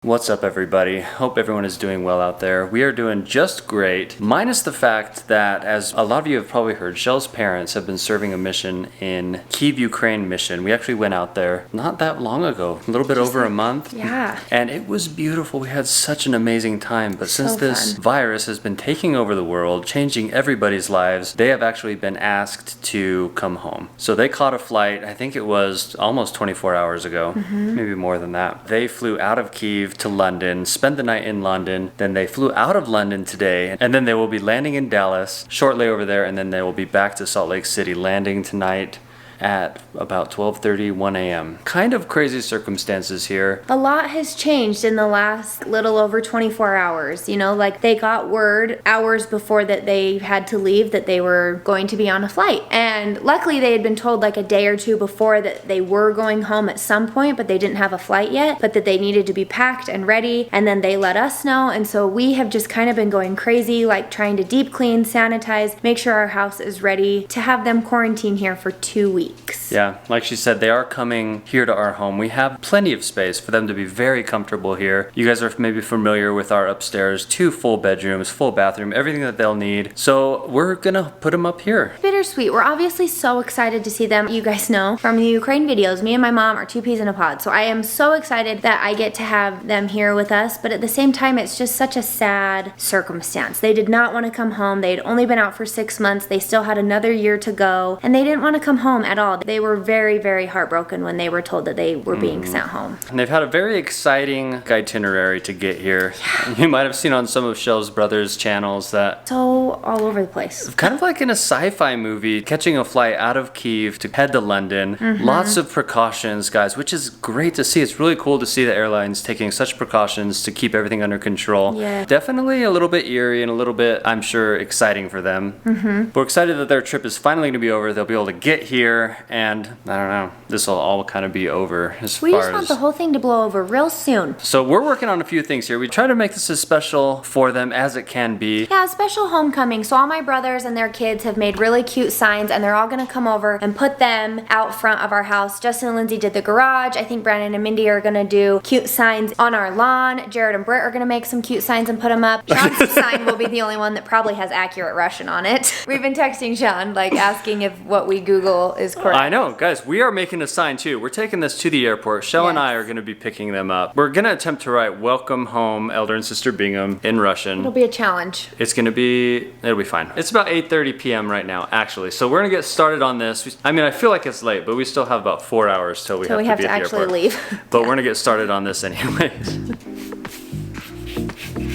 What's up, everybody? Hope everyone is doing well out there. We are doing just great, minus the fact that, as a lot of you have probably heard, Chelle's parents have been serving a mission in Kyiv, Ukraine mission. We actually went out there not that long ago, a little bit over a month. Yeah. And it was beautiful. We had such an amazing time. But since this virus has been taking over the world, changing everybody's lives, they have actually been asked to come home. So they caught a flight, I think it was almost 24 hours ago, maybe more than that. They flew out of Kyiv to London, spent the night in London, then they flew out of London today, and then they will be landing in Dallas shortly over there, and then they will be back to Salt Lake City, landing tonight at about 12:30, 1 a.m. Kind of crazy circumstances here. A lot has changed in the last little over 24 hours. You know, like they got word hours before that they had to leave that they were going to be on a flight. And luckily they had been told like a day or two before that they were going home at some point, but they didn't have a flight yet, but that they needed to be packed and ready. And then they let us know. And so we have just kind of been going crazy, like trying to deep clean, sanitize, make sure our house is ready to have them quarantine here for 2 weeks. Yeah, like she said, they are coming here to our home. We have plenty of space for them to be very comfortable here. You guys are maybe familiar with our upstairs, 2 full bedrooms, full bathroom, everything that they'll need. So we're gonna put them up here. Bittersweet. We're obviously so excited to see them. You guys know from the Ukraine videos, me and my mom are 2 peas in a pod. So I am so excited that I get to have them here with us. But at the same time, it's just such a sad circumstance. They did not want to come home. They had only been out for 6 months. They still had another year to go. And they didn't want to come home at all. They were very, very heartbroken when they were told that they were being sent home. And they've had a very exciting itinerary to get here. Yeah. You might have seen on some of Chelle's brothers' channels that so all over the place. Kind of like in a sci-fi movie, catching a flight out of Kyiv to head to London. Lots of precautions, guys, which is great to see. It's really cool to see the airlines taking such precautions to keep everything under control. Yeah. Definitely a little bit eerie and a little bit, I'm sure, exciting for them. We're excited that their trip is finally going to be over. They'll be able to get here, and I don't know, this will all kind of be over as We far just want as the whole thing to blow over real soon. So we're working on a few things here. We try to make this as special for them as it can be. Yeah, a special homecoming. So all my brothers and their kids have made really cute signs, and they're all gonna come over and put them out front of our house. Justin and Lindsay did the garage. I think Brandon and Mindy are gonna do cute signs on our lawn. Jared and Britt are gonna make some cute signs and put them up. Sean's sign will be the only one that probably has accurate Russian on it. We've been texting Sean, like asking if what we Google is correct. I know, guys, we are making a sign too. We're taking this to the airport. Shell and I are gonna be picking them up. We're gonna attempt to write "Welcome Home, Elder and Sister Bingham" in Russian. It'll be a challenge. It'll be fine. It's about 8:30 p.m. right now, actually. So we're gonna get started on this. I mean, I feel like it's late, but we still have about 4 hours till we have to be at the actually airport. leave. But we're gonna get started on this anyways.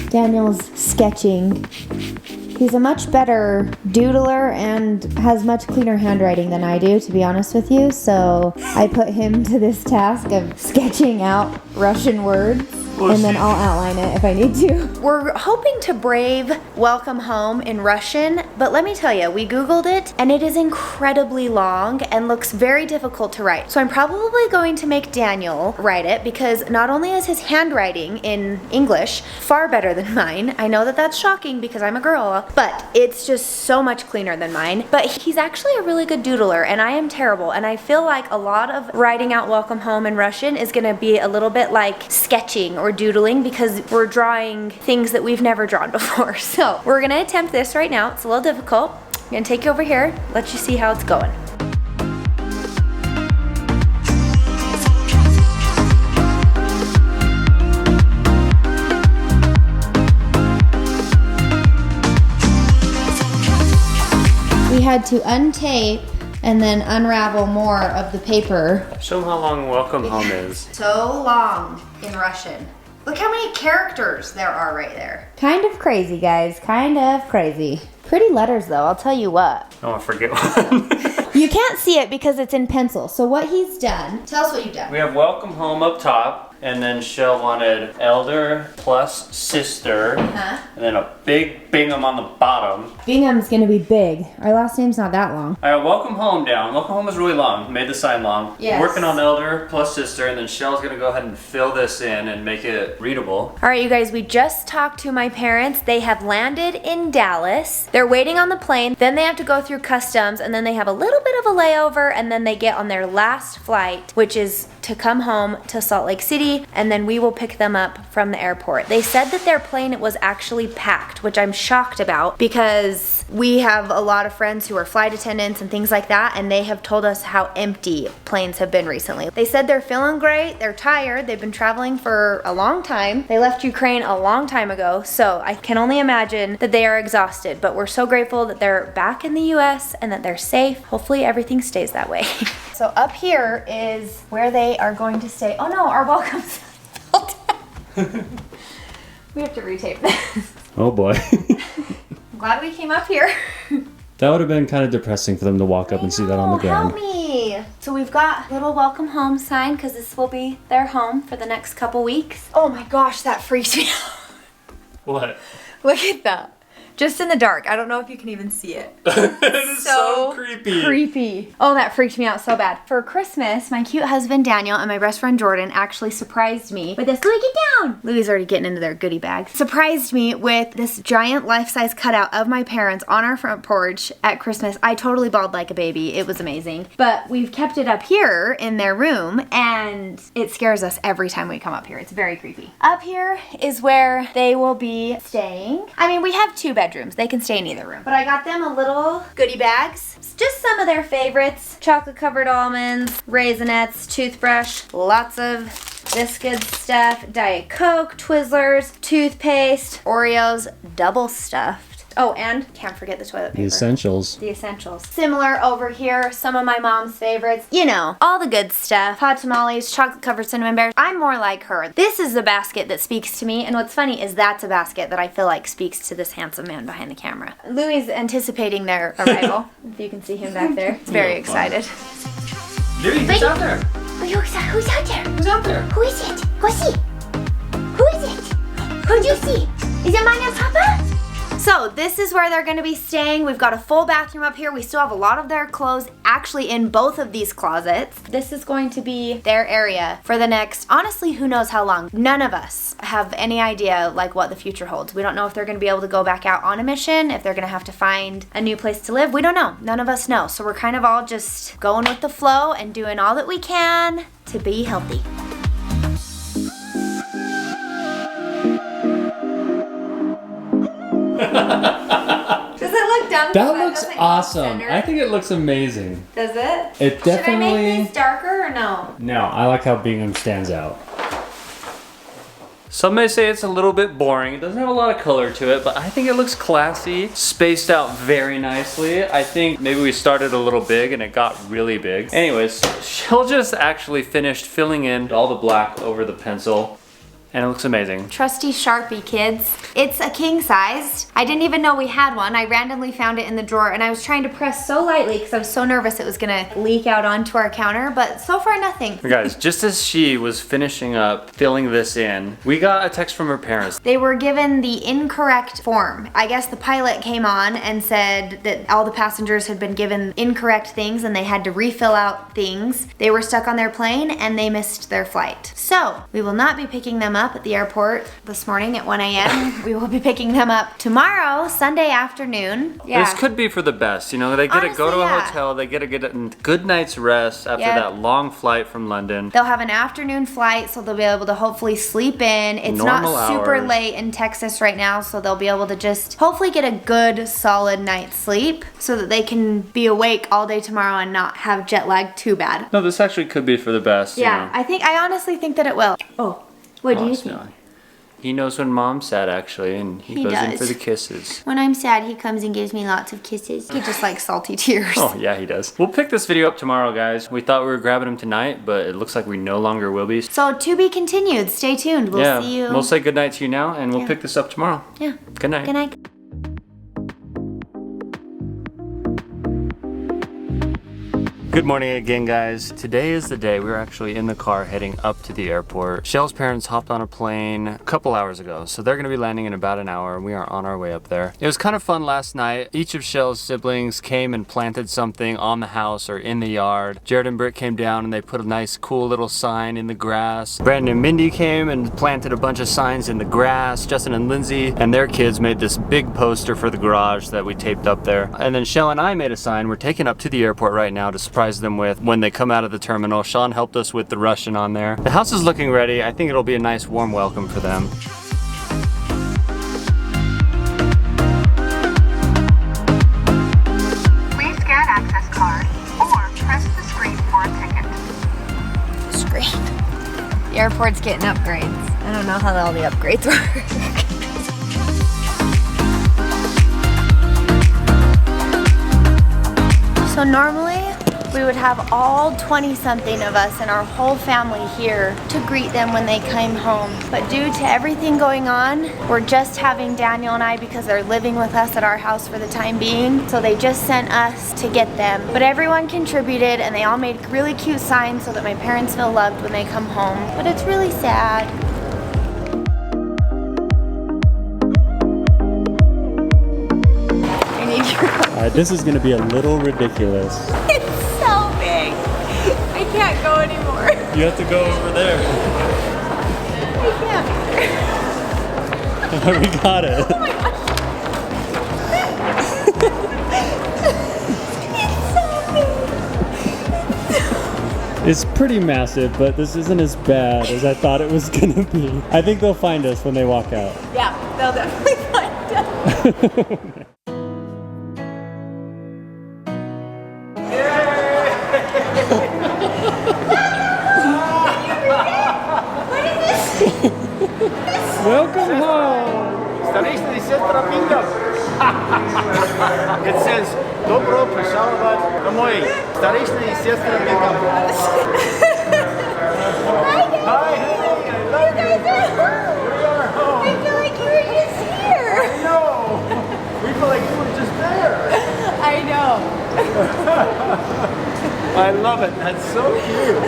Daniel's sketching. He's a much better doodler and has much cleaner handwriting than I do, to be honest with you. So I put him to this task of sketching out Russian words. And then I'll outline it if I need to. We're hoping to brave "Welcome Home" in Russian, but let me tell you, we Googled it and it is incredibly long and looks very difficult to write. So I'm probably going to make Daniel write it, because not only is his handwriting in English far better than mine, I know that that's shocking because I'm a girl, but it's just so much cleaner than mine. But he's actually a really good doodler and I am terrible, and I feel like a lot of writing out "Welcome Home" in Russian is gonna be a little bit like sketching or doodling, because we're drawing things that we've never drawn before. So we're gonna attempt this right now. It's a little difficult. I'm gonna take you over here, let you see how it's going. We had to untape and then unravel more of the paper. Show them how long "Welcome Home" is. So long in Russian. Look how many characters there are right there. Kind of crazy, guys. Kind of crazy. Pretty letters, though, I'll tell you what. Oh, I forget one. You can't see it because it's in pencil. So what he's done, tell us what you've done. We have "Welcome Home" up top, and then Shell wanted "Elder" plus "Sister," and then a big Bingham on the bottom. Bingham's gonna be big. Our last name's not that long. I got "Welcome Home" down. "Welcome Home" is really long. Made the sign long. Yes. Working on "Elder" plus "Sister," and then Shell's gonna go ahead and fill this in and make it readable. All right, you guys, we just talked to my parents. They have landed in Dallas. They're waiting on the plane. Then they have to go through customs, and then they have a little bit of a layover, and then they get on their last flight, which is to come home to Salt Lake City. safety, and then we will pick them up from the airport. They said that their plane was actually packed, which I'm shocked about because we have a lot of friends who are flight attendants and things like that, and they have told us how empty planes have been recently. They said they're feeling great, they're tired, they've been traveling for a long time. They left Ukraine a long time ago, so I can only imagine that they are exhausted, but we're so grateful that they're back in the US and that they're safe. Hopefully everything stays that way. So up here is where they are going to stay. Oh no, our welcome sign fell down. We have to retape this. Oh boy. I'm glad we came up here. That would have been kind of depressing for them to walk up and see that on the ground. Help me. So we've got a little welcome home sign because this will be their home for the next couple weeks. Oh my gosh, that freaked me out. What? Look at that. Just in the dark. I don't know if you can even see it. It is so creepy. Creepy. Oh, that freaked me out so bad. For Christmas, my cute husband Daniel and my best friend Jordan actually surprised me with this. Louie, get down! Louie's already getting into their goodie bag. Surprised me with this giant life-size cutout of my parents on our front porch at Christmas. I totally bawled like a baby. It was amazing. But we've kept it up here in their room, and it scares us every time we come up here. It's very creepy. Up here is where they will be staying. I mean, we have 2 bedrooms. They can stay in either room. But I got them a little goodie bags. It's just some of their favorites. Chocolate covered almonds, Raisinets, toothbrush, lots of this good stuff, Diet Coke, Twizzlers, toothpaste, Oreos, double stuffed. Oh, and can't forget the toilet paper. The essentials. The essentials. Similar over here, some of my mom's favorites. You know, all the good stuff. Hot tamales, chocolate covered cinnamon bears. I'm more like her. This is the basket that speaks to me, and what's funny is that's a basket that I feel like speaks to this handsome man behind the camera. Louie's anticipating their arrival. If you can see him back there. He's very excited. Louie, who's out there? Who's out there? Who's out there? Who is it? Who's he? Who is it? Who'd you see? Is it mine and Papa? So this is where they're going to be staying. We've got a full bathroom up here. We still have a lot of their clothes actually in both of these closets. This is going to be their area for the next, honestly, who knows how long. None of us have any idea like what the future holds. We don't know if they're going to be able to go back out on a mission, if they're going to have to find a new place to live. We don't know. None of us know. So we're kind of all just going with the flow and doing all that we can to be healthy. Does it look dumb? That looks awesome. I think it looks amazing. Does it? It definitely... Should I make these darker or no? No, I like how Bingham stands out. Some may say it's a little bit boring. It doesn't have a lot of color to it, but I think it looks classy, spaced out very nicely. I think maybe we started a little big and it got really big. Anyways, Chelle just actually finished filling in all the black over the pencil. And it looks amazing. Trusty Sharpie, kids. It's a king size. I didn't even know we had one. I randomly found it in the drawer and I was trying to press so lightly because I was so nervous it was gonna leak out onto our counter, but so far nothing. Guys, just as she was finishing up filling this in, we got a text from her parents. They were given the incorrect form. I guess the pilot came on and said that all the passengers had been given incorrect things and they had to refill out things. They were stuck on their plane and they missed their flight. So, we will not be picking them up at the airport this morning at 1 a.m. We will be picking them up tomorrow, Sunday afternoon. Yeah. This could be for the best. You know, they get to go to a hotel, they get to get a good night's rest after that long flight from London. They'll have an afternoon flight, so they'll be able to hopefully sleep in. It's not super late in Texas right now, so they'll be able to just hopefully get a good, solid night's sleep so that they can be awake all day tomorrow and not have jet lag too bad. No, this actually could be for the best. Yeah, you know. I honestly think that it will. Oh. What do you think? He knows when mom's sad, actually, and he goes in for the kisses. When I'm sad, he comes and gives me lots of kisses. He just likes salty tears. Oh, yeah, he does. We'll pick this video up tomorrow, guys. We thought we were grabbing him tonight, but it looks like we no longer will be. So, to be continued. Stay tuned. We'll see you. We'll say goodnight to you now, and we'll pick this up tomorrow. Yeah. Good night. Good night. Good morning again, guys. Today is the day. We're actually in the car heading up to the airport. Chelle's parents hopped on a plane a couple hours ago, so they're gonna be landing in about an hour, and we are on our way up there. It was kind of fun last night. Each of Chelle's siblings came and planted something on the house or in the yard. Jared and Britt came down and they put a nice cool little sign in the grass. Brandon and Mindy came and planted a bunch of signs in the grass. Justin and Lindsay and their kids made this big poster for the garage that we taped up there. And then Chelle and I made a sign. We're taking up to the airport right now to surprise surprise them with when they come out of the terminal. Sean helped us with the Russian on there. The house is looking ready. I think it'll be a nice warm welcome for them. Please scan access card or press the screen for a ticket. Screen. The airport's getting upgrades. I don't know how all the upgrades work. So normally we would have all 20-something of us and our whole family here to greet them when they came home. But due to everything going on, we're just having Daniel and I because they're living with us at our house for the time being. So they just sent us to get them. But everyone contributed and they all made really cute signs so that my parents feel loved when they come home. But it's really sad. I need your Alright, this is gonna be a little ridiculous. It's so big. I can't go anymore. You have to go over there. I can't. We got it. Oh my gosh. It's so big. It's pretty massive, but this isn't as bad as I thought it was gonna be. I think they'll find us when they walk out. Yeah, they'll definitely find us. Welcome home! Старичный сестра Пингов. It says, добро пожаловать домой. Старичный сестра Пингов. Hi, honey, I love you. We are home. I feel like you were just here. I know. We feel like you were just there. I know. I love it. That's so cute.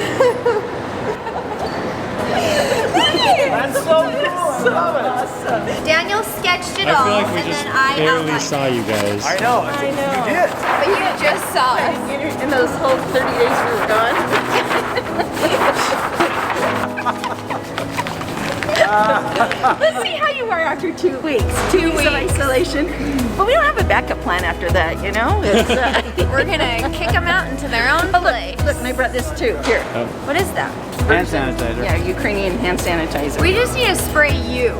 That's so cool. I love it. Awesome. Daniel sketched it I all, feel like we and just then I barely outlined saw you guys. I know. I know. You did. But you just saw us. In those whole 30 days we were gone. Let's see how you are after 2 weeks. 2 weeks of isolation. But we don't have a backup plan after that, you know? It's, We're gonna kick them out into their own place. look, and I brought this too. Here. What is that? Hand sanitizer. Yeah, Ukrainian hand sanitizer. We just need to spray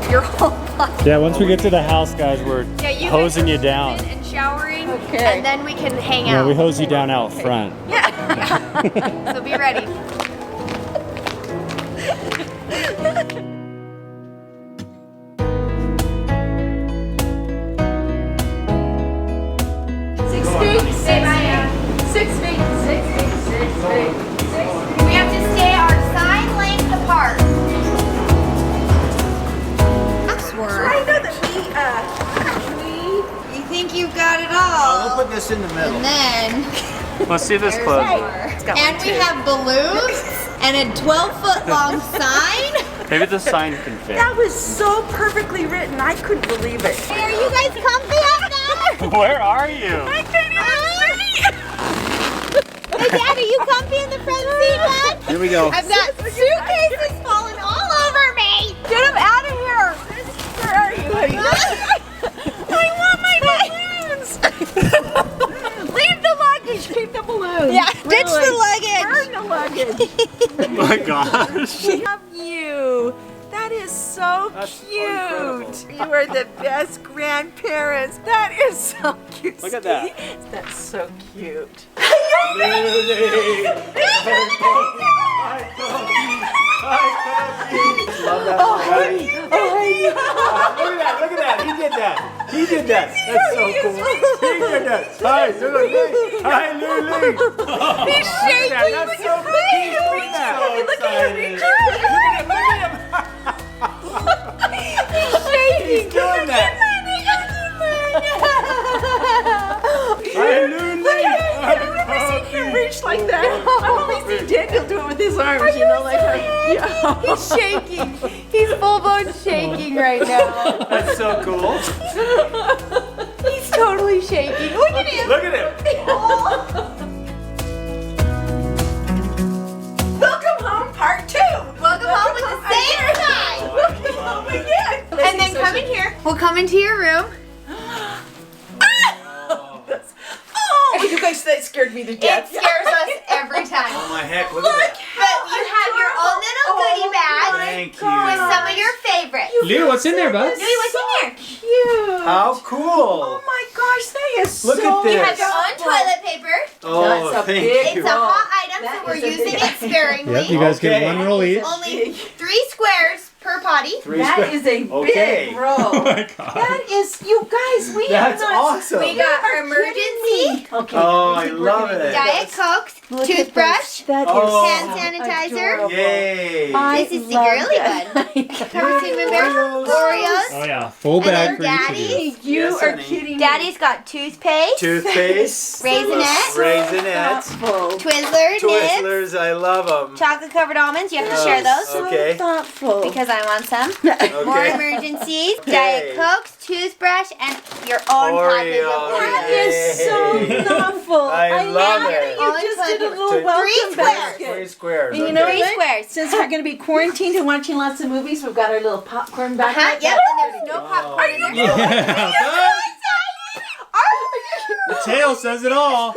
your whole body. Yeah, once we get to the house, guys, we're Yeah, you hosing guys you are down. swimming and showering, Okay. and then we can hang Yeah, out. we hose you down out front. So be ready. Stay by him. 6 feet, 6 feet, 6 feet. We have to stay our sign length apart. Password. I know that You think you've got it We'll all, put this in the middle. and then Let's see this there's close. more. And we have balloons and a 12-foot long sign. Maybe the sign can fit. that was so perfectly written. I couldn't believe it. Hey, are you guys comfy up there? Where are you? I can't even see. Hey, Dad, are you comfy in the front seat, Dad? Here we go. I've got suitcases falling all over me. Get them out of here. Where are you, honey? I want my balloons. Leave the luggage. Keep the balloons. Yeah, ditch the Really. luggage. Burn the luggage. Oh my gosh. I love you. That is so cute. You are the best grandparents. That is so cute. Look at that. That's so cute. Love that. Look at that. He did that. He did that. That's so cool. He did that. Hi, Lulu. Hi, Lulu. He's shaking. That's so cool. He's doing that. Look at him. Look at him. He's doing that. Hi, Lulu. I've never seen him reach like that. I've only seen Daniel do it with his arms, you know, like yeah. He's shaking. He's full-blown shaking right now. That's so cool. He's totally shaking. Look at him. Look at him. Welcome home, part 2. Welcome home with the same sign. Welcome home again. And then come in here. We'll come into your room. Oh, you guys, that scared me to It death. scares us time. Oh my heck, look at that. But you have your own little goodie bag Thank you. with some of your favorites. Lou, what's in there, bud? Louis, what's in there? Cute. How cool. Oh my gosh, that is Look so at this. You have your own toilet paper. Oh, That's a thank big you. It's a hot item, That so we're is a using big it sparingly. Yep, you guys get Okay. one roll each. Only 3 squares per potty. That is a Okay. big roll. Oh my god. That is, you guys, we That's have not. awesome. We got are emergency Okay. Oh, I think we're love gonna it. do Diet this. Cokes, Look at toothbrush, this. That is Oh. hand sanitizer. adorable. Yay. I This is the love girly that. Cover cinnamon bears, Oreos. Oh yeah, full bag And for then each of you. Daddy. You Yes, are honey. kidding Daddy's got toothpaste, Toothpaste. Raisinette. Raisinette. Thoughtful. Twizzlers, nibs, Twizzlers, I love them. chocolate covered almonds. You have to share those Okay. So thoughtful. because I want some. More Okay. emergencies, Okay. Diet Cokes, toothbrush, and your own pocket of Oreos. Oreos. That is so thoughtful. I love love it. that you just did a little Three welcome squares. basket. 3 squares. And you know okay. Three squares. Since we're going to be quarantined and watching lots of movies, we've got our little popcorn back. Yep, and there's no popcorn in there. Yeah, the tail says it all.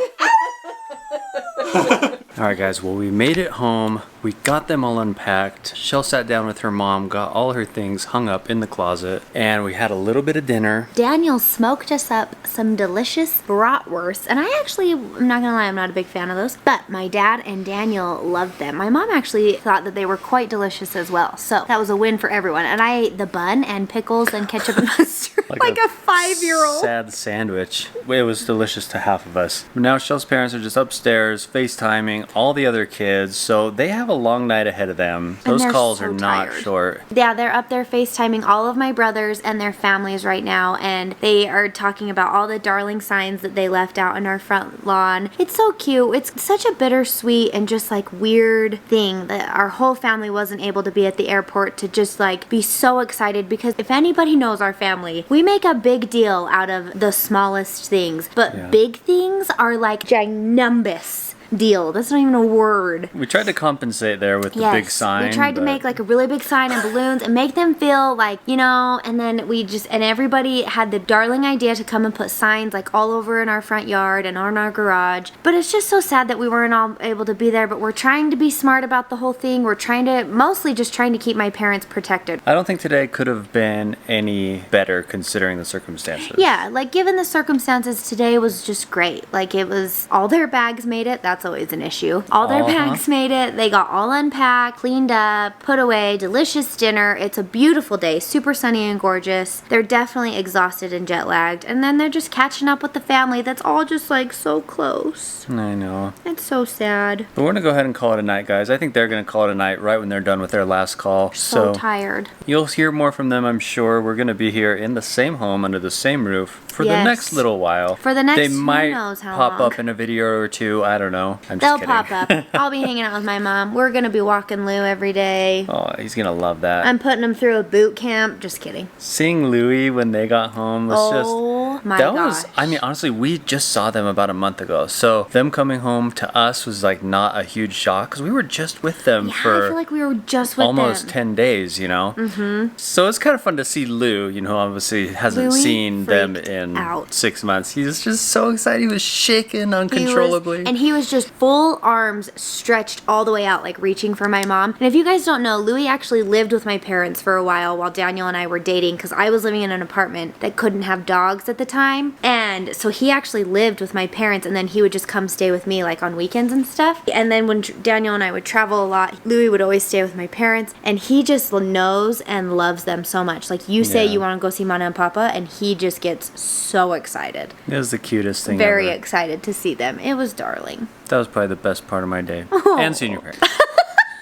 All right, guys. Well, we made it home. We got them all unpacked. Shell sat down with her mom, got all her things hung up in the closet, and we had a little bit of dinner. Daniel smoked us up some delicious bratwursts, and I actually, I'm not gonna lie, I'm not a big fan of those, but my dad and Daniel loved them. My mom actually thought that they were quite delicious as well, so that was a win for everyone. And I ate the bun and pickles and ketchup and mustard like a 5-year-old. Sad sandwich. It was delicious to half of us. Now Shell's parents are just upstairs FaceTiming all the other kids, so they have a long night ahead of them. And Those they're calls so are not tired. short. Yeah, they're up there FaceTiming all of my brothers and their families right now, and they are talking about all the darling signs that they left out in our front lawn. It's so cute. It's such a bittersweet and just like weird thing that our whole family wasn't able to be at the airport to just like be so excited, because if anybody knows our family, we make a big deal out of the smallest things, but Yeah. big things are like ginormous deal. That's not even a word. We tried to compensate there with the big sign. We tried to but- make like a really big sign and balloons and make them feel like, you know, and then and everybody had the darling idea to come and put signs like all over in our front yard and on our garage. But it's just so sad that we weren't all able to be there, but we're trying to be smart about the whole thing. We're mostly just trying to keep my parents protected. I don't think today could have been any better considering the circumstances. Yeah, like given the circumstances, today was just great. Like it was, all their bags made it. That's always an issue. All their bags made it. They got all unpacked, cleaned up, put away, delicious dinner. It's a beautiful day, super sunny and gorgeous. They're definitely exhausted and jet lagged. And then they're just catching up with the family that's all just like so close. I know. It's so sad. But we're going to go ahead and call it a night, guys. I think they're going to call it a night right when they're done with their last call. So tired. You'll hear more from them, I'm sure. We're going to be here in the same home under the same roof for the Yes. next little while. For the next They who might knows how pop long. up in a video or two. I don't know. I'm just They'll kidding. pop up. I'll be hanging out with my mom. We're gonna be walking Lou every day. Oh, he's going to love that. I'm putting him through a boot camp. Just kidding. Seeing Louie when they got home was just... Oh my That gosh. was, I mean, honestly, we just saw them about a month ago. So them coming home to us was like not a huge shock because we were just with them Yeah, for I feel like we were just with almost them. 10 days, you know? Mm-hmm. So it's kind of fun to see Lou, you know, obviously hasn't Louie seen them freaked in out. 6 months. He's just so excited. He was shaking uncontrollably. He was just full arms stretched all the way out, like reaching for my mom. And if you guys don't know, Louie actually lived with my parents for a while Daniel and I were dating, because I was living in an apartment that couldn't have dogs at the time. And so he actually lived with my parents, and then he would just come stay with me like on weekends and stuff. And then when Daniel and I would travel a lot, Louie would always stay with my parents, and he just knows and loves them so much. Like you say Yeah. you want to go see Mama and Papa, and he just gets so excited. It was the cutest thing Very ever. excited to see them. It was darling. That was probably the best part of my day. And seeing your parents.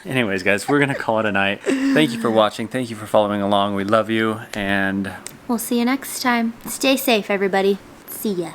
Anyways, guys, we're going to call it a night. Thank you for watching. Thank you for following along. We love you, and We'll see you next time. Stay safe, everybody. See ya.